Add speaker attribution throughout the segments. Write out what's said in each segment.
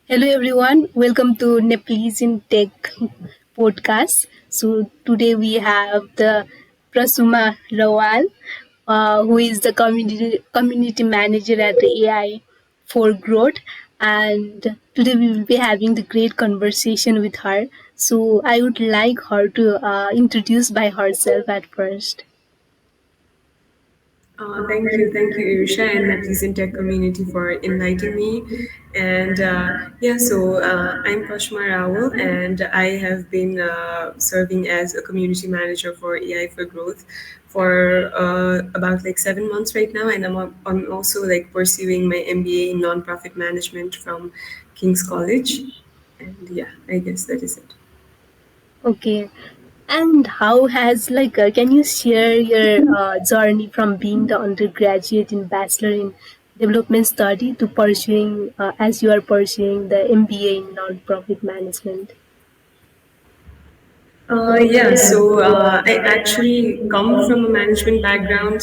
Speaker 1: Hello everyone, welcome to Nepalese in Tech podcast. So today we have the Prasuma Rawal, who is the community manager at the AI for Growth, and today we will be having the great conversation with her. So I would like her to introduce by herself at first.
Speaker 2: Thank you, Irusha and Nepalese Tech community for inviting me. And I'm Prasuma Rawal, and I have been serving as a community manager for AI for Growth for about like 7 months right now. And I'm also like pursuing my MBA in nonprofit management from King's College. And yeah, I guess that is it.
Speaker 1: Okay. And how has can you share your journey from being the undergraduate in bachelor in development study to pursuing as you are pursuing the MBA in non-profit management?
Speaker 2: I actually come from a management background.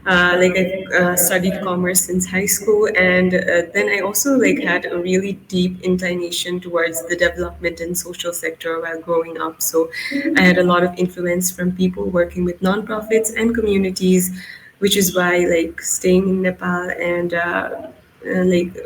Speaker 2: I studied commerce since high school, and then I also like had a really deep inclination towards the development and social sector while growing up. So I had a lot of influence from people working with nonprofits and communities, which is why like staying in Nepal and like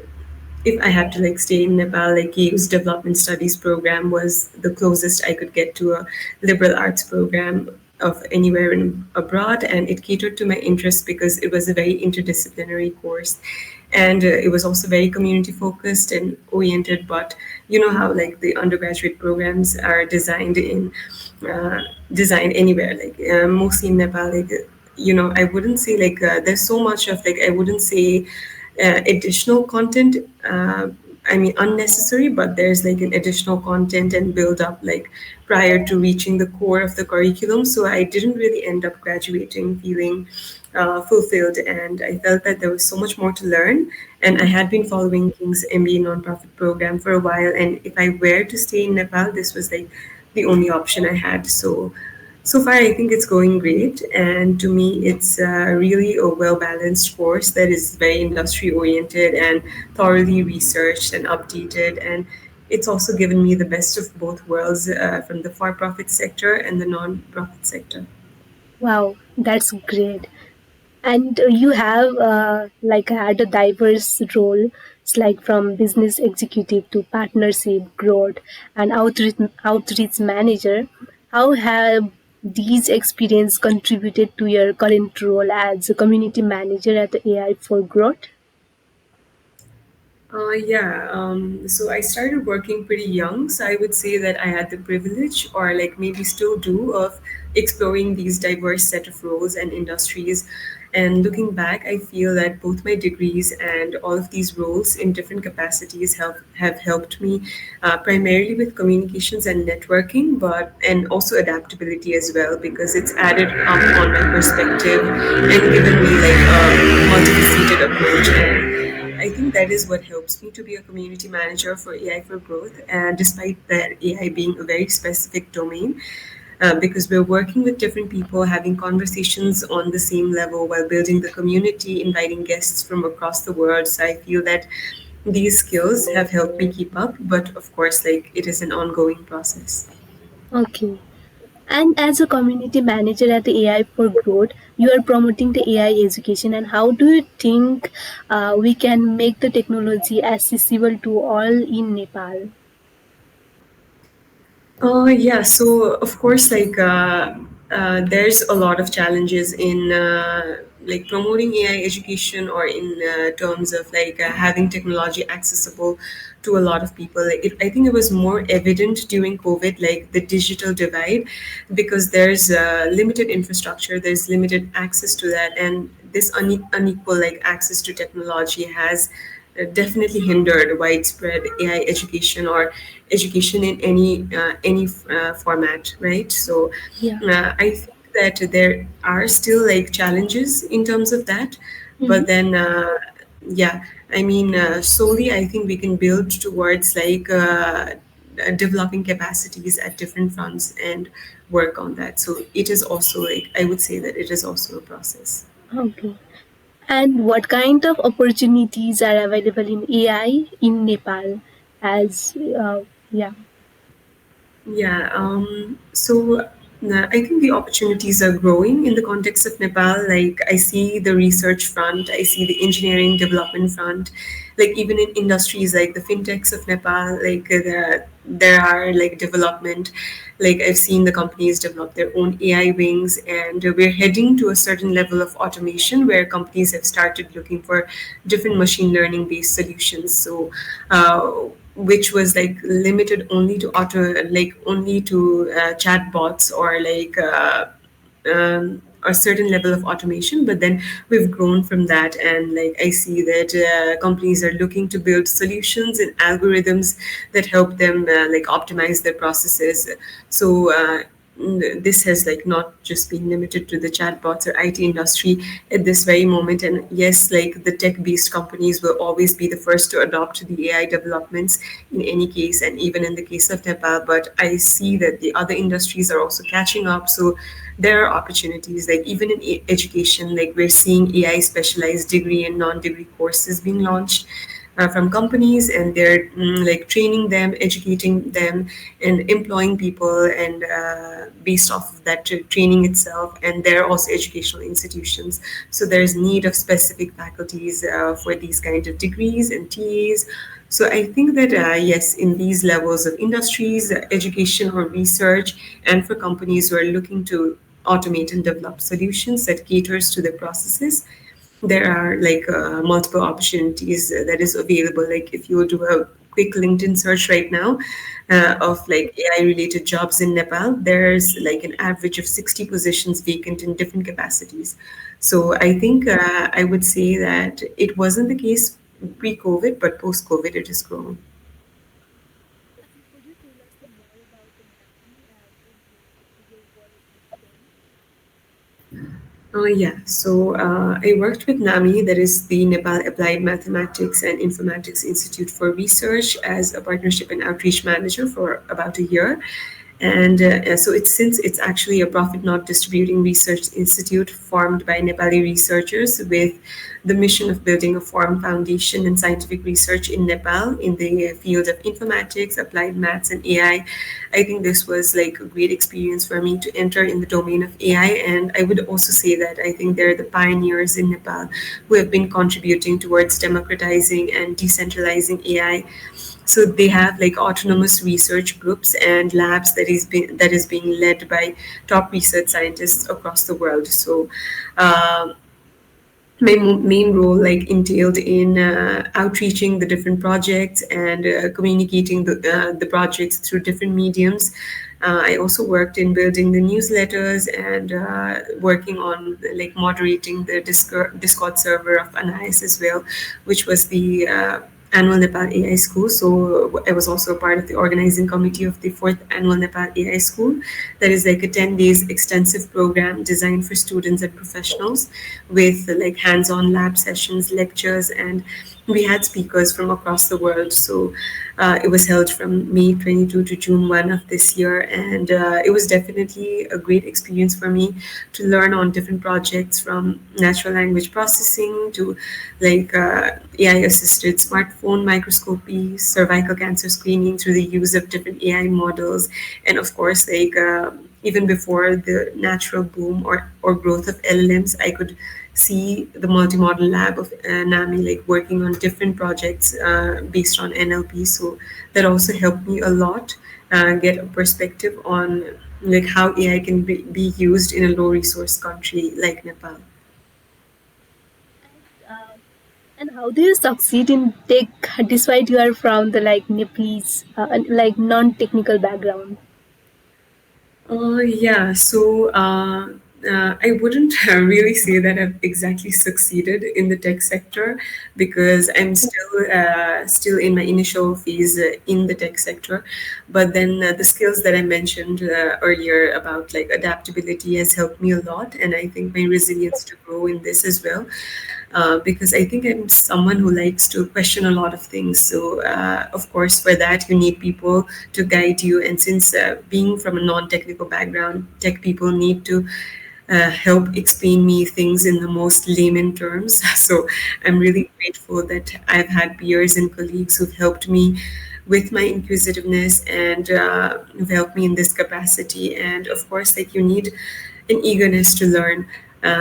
Speaker 2: if I had to like stay in Nepal, like Youth Development Studies program was the closest I could get to a liberal arts program of anywhere in abroad, and it catered to my interests because it was a very interdisciplinary course, and it was also very community focused and oriented. But you know how like the undergraduate programs are uh, designed anywhere, mostly in Nepal, I wouldn't say there's so much of like I wouldn't say additional content. I mean, unnecessary, but there's like an additional content and build up like prior to reaching the core of the curriculum. So I didn't really end up graduating feeling fulfilled, and I felt that there was so much more to learn. And I had been following King's MBA nonprofit program for a while, and if I were to stay in Nepal, this was like the only option I had. So far, I think it's going great. And to me, it's really a well balanced course that is very industry oriented and thoroughly researched and updated. And it's also given me the best of both worlds from the for profit sector and the non profit sector.
Speaker 1: Wow, that's great. And you have had a diverse role. It's like from business executive to partnership growth and outreach manager. How have these experience contributed to your current role as a community manager at the AI for Growth?
Speaker 2: So I started working pretty young. So I would say that I had the privilege, or like maybe still do, of exploring these diverse set of roles and industries. And looking back, I feel that both my degrees and all of these roles in different capacities have helped me primarily with communications and networking, but and also adaptability as well because it's added up on my perspective and given me like a multifaceted approach. And I think that is what helps me to be a community manager for AI for Growth. And despite that AI being a very specific domain, because we're working with different people, having conversations on the same level while building the community, inviting guests from across the world. So I feel that these skills have helped me keep up, but of course, like it is an ongoing process.
Speaker 1: Okay. And as a community manager at the AI for Growth, you are promoting the AI education. And how do you think we can make the technology accessible to all in Nepal?
Speaker 2: So of course, there's a lot of challenges in like promoting AI education or in terms of having technology accessible to a lot of people. I think it was more evident during COVID, like the digital divide, because there's limited infrastructure, there's limited access to that, and this unequal like access to technology has definitely hindered widespread AI education or education in any format, right? So
Speaker 1: Yeah.
Speaker 2: I think that there are still like challenges in terms of that,
Speaker 1: Mhm.
Speaker 2: but then yeah, I mean slowly I think we can build towards developing capacities at different fronts and work on that. So it is also like I would say that it is also a process.
Speaker 1: Okay. And what kind of opportunities are available in AI in Nepal? as yeah.
Speaker 2: Yeah, I think the opportunities are growing in the context of Nepal. Like, I see the research front, I see the engineering development front, like, even in industries like the fintechs of Nepal, like, there are like development. Like, I've seen the companies develop their own AI wings, and we're heading to a certain level of automation where companies have started looking for different machine learning based solutions. So, which was like limited only to only to chatbots or a certain level of automation. But then we've grown from that, and like I see that companies are looking to build solutions and algorithms that help them like optimize their processes. So this has like not just been limited to the chatbots or IT industry at this very moment. And yes, like the tech-based companies will always be the first to adopt the AI developments in any case, and even in the case of Nepal. But I see that the other industries are also catching up. So there are opportunities, like even in education, like we're seeing AI specialized degree and non-degree courses being launched from companies, and they're like training them, educating them, and employing people, and based off of that training itself. And there are also educational institutions, so there's need of specific faculties for these kind of degrees and TAs. So I think that yes, in these levels of industries, education or research, and for companies who are looking to automate and develop solutions that caters to their processes, there are like multiple opportunities that is available. Like if you do a quick LinkedIn search right now of like AI related jobs in Nepal, there's like an average of 60 positions vacant in different capacities. So I think I would say that it wasn't the case pre-COVID, but post-COVID it has grown.
Speaker 1: Could you tell us more about the NAMI and your work with them?
Speaker 2: Yeah, so I worked with NAMI, that is the Nepal Applied Mathematics and Informatics Institute for Research, as a partnership and outreach manager for about a year. And so it's since it's actually a profit not distributing research institute formed by Nepali researchers with the mission of building a firm foundation in scientific research in Nepal in the field of informatics, applied maths, and AI. I think this was like a great experience for me to enter in the domain of AI. And I would also say that I think they're the pioneers in Nepal who have been contributing towards democratizing and decentralizing AI. So they have like autonomous research groups and labs that is being led by top research scientists across the world. So um, my main role like entailed in outreaching the different projects and communicating the projects through different mediums. I also worked in building the newsletters and working on like moderating the Discord server of Anais as well, which was the annual Nepal AI School. So I was also a part of the organizing committee of the fourth annual Nepal AI School. That is like a 10 days extensive program designed for students and professionals with like hands-on lab sessions, lectures, and we had speakers from across the world. So it was held from May 22 to June 1 of this year, and it was definitely a great experience for me to learn on different projects, from natural language processing to like AI-assisted smartphone microscopy, cervical cancer screening through the use of different AI models, and of course, like even before the natural boom or growth of LLMs, I could see the multimodal lab of NAMI like working on different projects based on NLP. So that also helped me a lot get a perspective on like how AI can be used in a low resource country like Nepal.
Speaker 1: And how do you succeed in tech despite you are from the like Nepalese like non-technical background?
Speaker 2: Yeah, so I wouldn't really say that I've exactly succeeded in the tech sector, because I'm still in my initial phase in the tech sector. But then the skills that I mentioned earlier about like adaptability has helped me a lot, and I think my resilience to grow in this as well, because I think I'm someone who likes to question a lot of things. So, of course, for that, you need people to guide you. And since being from a non technical background, tech people need to help explain me things in the most layman terms. So, I'm really grateful that I've had peers and colleagues who've helped me with my inquisitiveness and help me in this capacity. And of course, like you need an eagerness to learn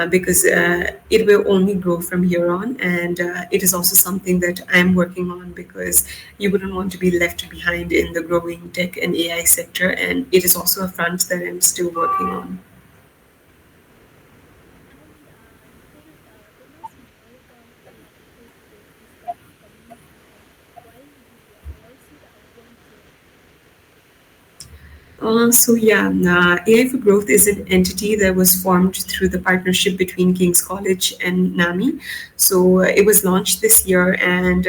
Speaker 2: because it will only grow from here on. And it is also something that I'm working on because you wouldn't want to be left behind in the growing tech and AI sector. And it is also a front that I'm still working on.
Speaker 1: And when a small town AI faces this kind of community, and why should outbound care?
Speaker 2: AI for Growth is an entity that was formed through the partnership between King's College and NAMI. So it was launched this year, and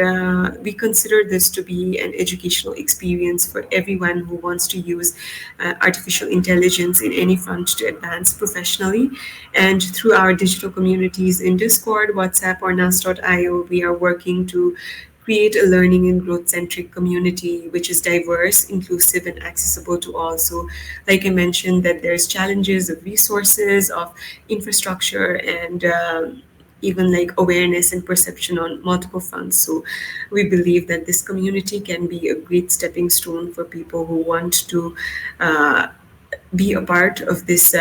Speaker 2: we consider this to be an educational experience for everyone who wants to use artificial intelligence in any front to advance professionally. And through our digital communities in Discord, WhatsApp, or nas.io, we are working to create a learning and growth centric community which is diverse, inclusive, and accessible to all. So, like I mentioned, that there's challenges of resources, of infrastructure, and even like awareness and perception on multiple fronts. So, we believe that this community can be a great stepping stone for people who want to. Be a part of this,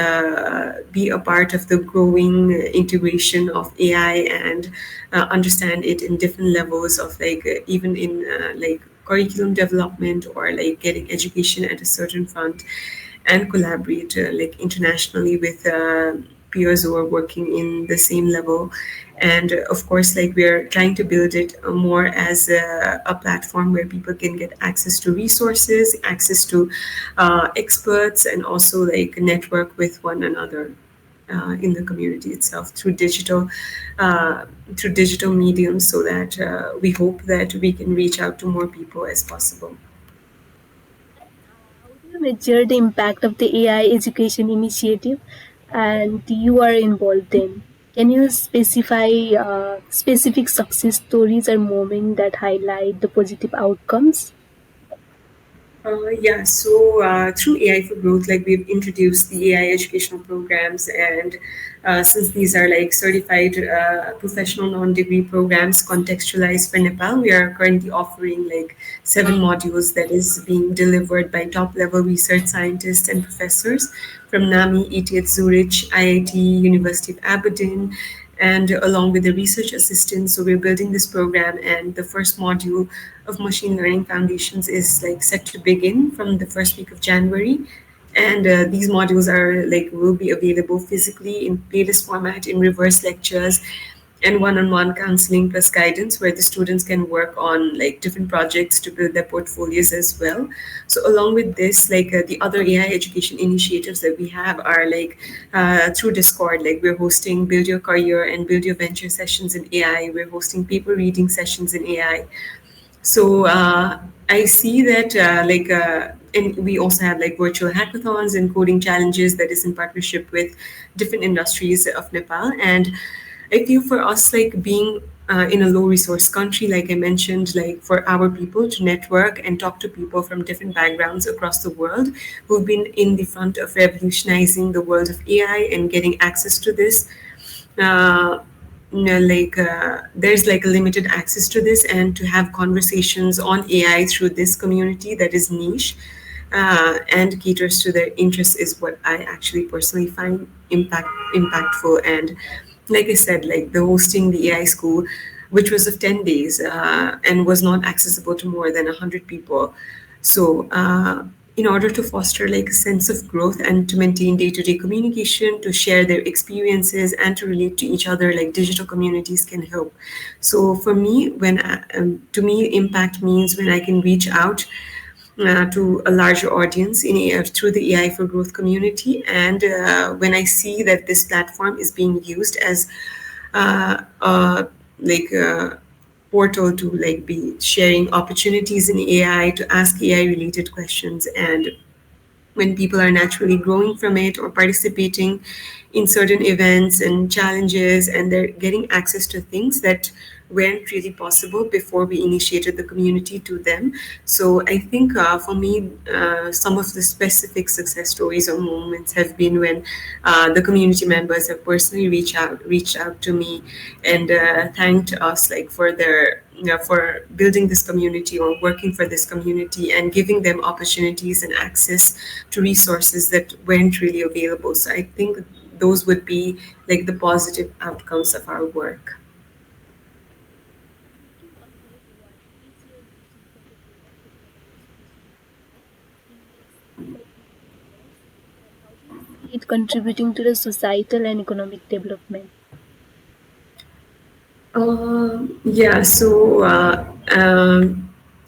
Speaker 2: be a part of the growing integration of AI and understand it in different levels of like even in like curriculum development or like getting education at a certain front and collaborate like internationally with peers who are working in the same level. And of course, like we're trying to build it more as a platform where people can get access to resources, access to experts, and also like network with one another in the community itself uh, through digital mediums, so that we hope that we can reach out to more people as possible.
Speaker 1: And how do you measure the impact of the AI education initiative and you are involved in? Can you specify specific success stories or moments that highlight the positive outcomes?
Speaker 2: Through AI for Growth, like we've introduced the AI educational programs, and since these are like certified professional non-degree programs contextualized for Nepal, we are currently offering like 7 modules that is being delivered by top-level research scientists and professors from NAMI, ETH Zurich, IIT, University of Aberdeen, and along with the research assistants. So we're building this program, and the first module of machine learning foundations is like set to begin from the first week of January. And these modules are like will be available physically in playlist format in reverse lectures and one-on-one counseling plus guidance where the students can work on like different projects to build their portfolios as well. So along with this, like the other AI education initiatives that we have are like through Discord, like we're hosting Build Your Career and Build Your Venture sessions in AI. We're hosting paper reading sessions in AI. So I see that and we also have like virtual hackathons and coding challenges that is in partnership with different industries of Nepal. And I feel for us, like being in a low resource country, like I mentioned, like for our people to network and talk to people from different backgrounds across the world who've been in the front of revolutionizing the world of AI and getting access to this. Uh, there's like a limited access to this, and to have conversations on AI through this community that is niche and caters to their interests is what I actually personally find impactful. And like I said, like the hosting the AI school, which was of 10 days and was not accessible to more than 100 people. So in order to foster like a sense of growth and to maintain day-to-day communication, to share their experiences and to relate to each other, like digital communities can help. So for me, to me, impact means when I can reach out to a larger audience in through the AI for Growth community. And when I see that this platform is being used as like a portal to like be sharing opportunities in AI, to ask AI related questions, and when people are naturally growing from it or participating in certain events and challenges, and they're getting access to things that weren't really possible before we initiated the community to them. So I think for me, some of the specific success stories or moments have been when the community members have personally reached out to me and thanked us like for their for building this community or working for this community and giving them opportunities and access to resources that weren't really available. So I think those would be like the positive outcomes of our work.
Speaker 1: Looking ahead, what is your vision for the role of technology in social impact in next 5 to 10 years? And how do you see it contributing to the societal and economic development?
Speaker 2: Yeah, so I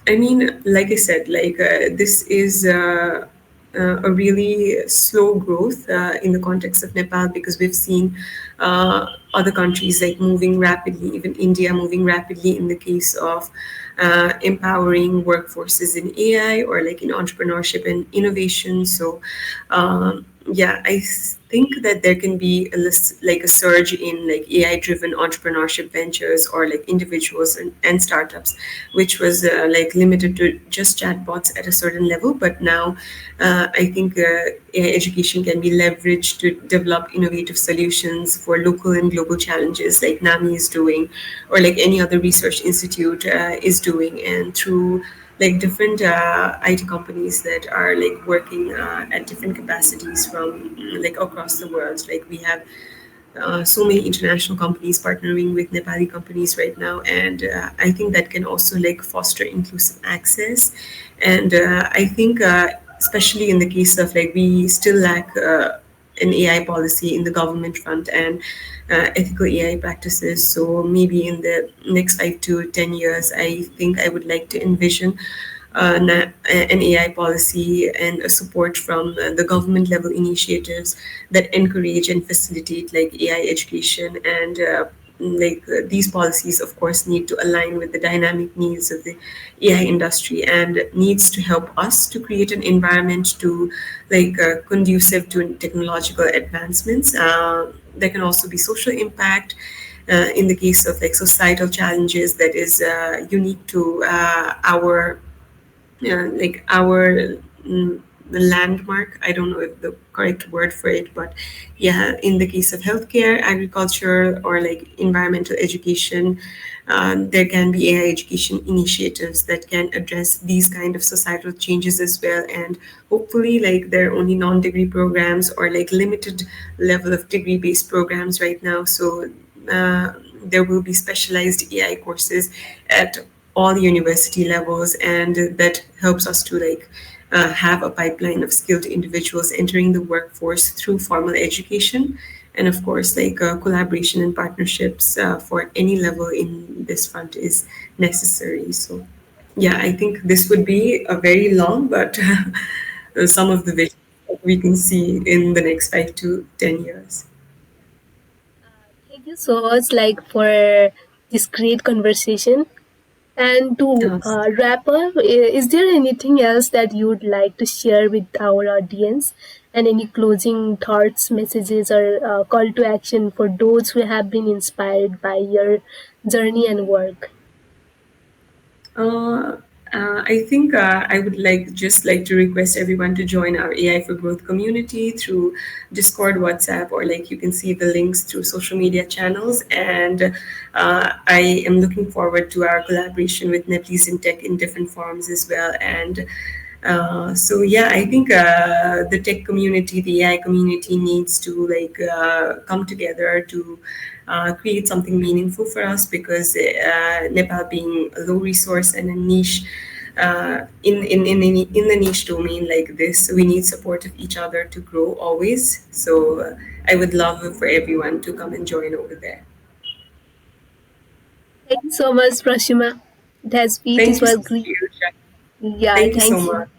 Speaker 2: mean, like I said, like this is a really slow growth in the context of Nepal because we've seen other countries like moving rapidly, even India moving rapidly in the case of empowering workforces in AI or like in entrepreneurship and innovation. So yeah, think that there can be like a surge in like AI driven entrepreneurship ventures or like individuals and startups, which was like limited to just chatbots at a certain level. But now I think AI education can be leveraged to develop innovative solutions for local and global challenges like NAMI is doing or like any other research institute is doing. And through like different IT companies that are like working at different capacities from like across the world. Like we have so many international companies partnering with Nepali companies right now, and I think that can also like foster inclusive access. And I think, especially in the case of like we still lack an AI policy in the government front and ethical AI practices. So maybe in the next 5 to 10 years, I think I would like to envision an AI policy and a support from the government level initiatives that encourage and facilitate like AI education and these policies of course need to align with the dynamic needs of the AI industry and needs to help us to create an environment to conducive to technological advancements. There can also be social impact in the case of like societal challenges that is unique to our our landmark. I don't know if the correct word for it, but yeah, in the case of healthcare, agriculture, or like environmental education, there can be AI education initiatives that can address these kind of societal changes as well. And hopefully, like they're only non-degree programs or like limited level of degree-based programs right now. So there will be specialized AI courses at all university levels, and that helps us to have a pipeline of skilled individuals entering the workforce through formal education, and of course collaboration and partnerships for any level in this front is necessary. So yeah, I think this would be a very long but some of the visions that we can see in the next 5 to 10 years.
Speaker 1: Yeah. Thank you so much, like for this great conversation. And to
Speaker 2: Uh,
Speaker 1: wrap up, is there anything else that you would like to share with our audience? And any closing thoughts, messages, or call to action for those who have been inspired by your journey and work?
Speaker 2: Uh, I think I would like to request everyone to join our AI for Growth community through Discord, WhatsApp, or like you can see the links through social media channels. And I am looking forward to our collaboration with Nepalese in Tech in different forms as well. And so yeah, I think the tech community, the AI community needs to come together to create something meaningful for us because Nepal being a low resource and a niche in the niche domain like this, we need support of each other to grow always. So I would love for everyone to come and join over there.
Speaker 1: Thank you so much, Prashima. It
Speaker 2: Thank you
Speaker 1: was
Speaker 2: so
Speaker 1: great.
Speaker 2: much.
Speaker 1: Yeah,
Speaker 2: Thank you so
Speaker 1: thank you.
Speaker 2: much.